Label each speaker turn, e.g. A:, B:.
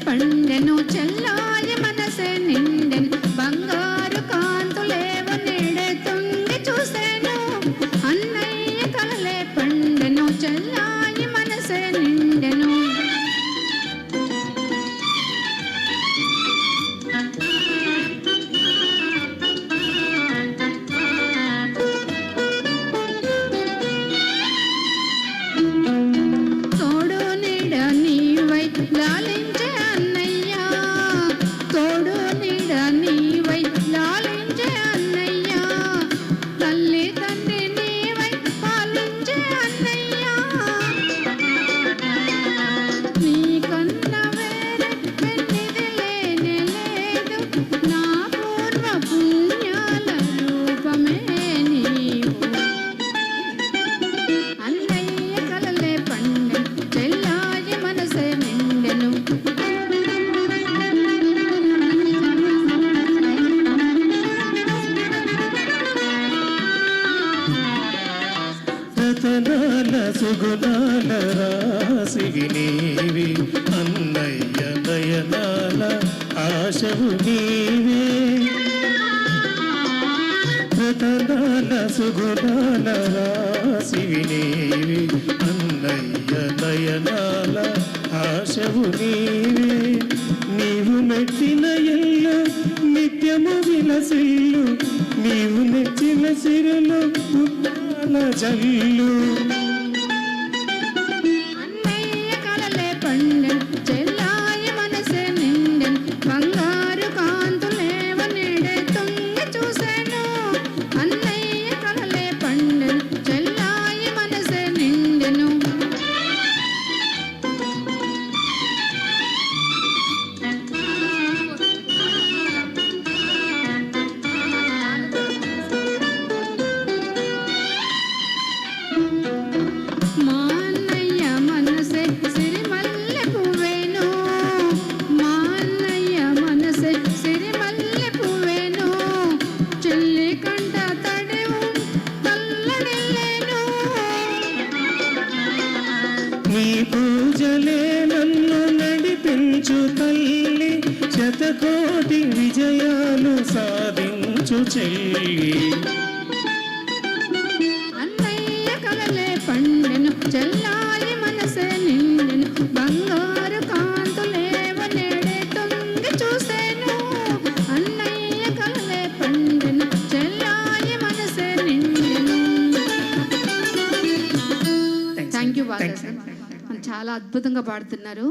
A: పండెను చెల్లాయి మనసే నిండెను బంగారు కాంతులేవ నీడే తుంగి చూసేను అన్నయ్య కలలే పండెను చెల్లాయి మనసే నిండెను తోడు నీడ నీవై లాలించే అన్నయ్య తోడు నీడ నీవై లాలించే అన్నయ్య తల్లి తండ్రి నీవై పాలించే అన్నయ్య నీకన్న వేరే పెన్నిది లేనే లేదు నా పూర్వ పుణ్యాల రూపమే నీవు అన్నయ్య కలలే పండెను చెల్లాయి మనసే నిండెను
B: రతనాల సుగుణాల రాసివి నీవి అన్నయ్య నయనాల ఆశవు నీవే రతనాల సుగుణాల రాసివి నీవి అన్నయ్య నయనాల ఆశవు నీవే నీవు మెట్టిన ఎల్లు నిత్యము విలసిల్లు నీవు నెచ్చిన సిరులు పుట్టాల జల్లు
A: అన్నయ్య కలలే పండెను చెల్లాయి మనసే నిండెను బంగారు కాంతులేవ నీడే తుంగి చూసేను అన్నయ్య కలలే పండెను చెల్లాయి మనసే నిండెను మా అన్నయ్య మనసే సిరిమల్లె పువ్వేను మా అన్నయ్య మనసే సిరిమల్లె పువ్వేను చెల్లి కంట తడివు తల్లడిల్లేను
B: నీ పూజలే నన్ను నడిపించు తల్లి శతకోటి విజయాలు సాధించు చెల్లి
A: అన్నయ్య కలలే పండెను చెల్లాయి మనసే నిండెను బంగారు కాంతులేవ నేడే తుంగి చూసేను అన్నయ్య కలలే పండెను చెల్లాయి మనసే నిండెను థ్యాంక్ యూ బాగా చాలా అద్భుతంగా పాడుతున్నారు.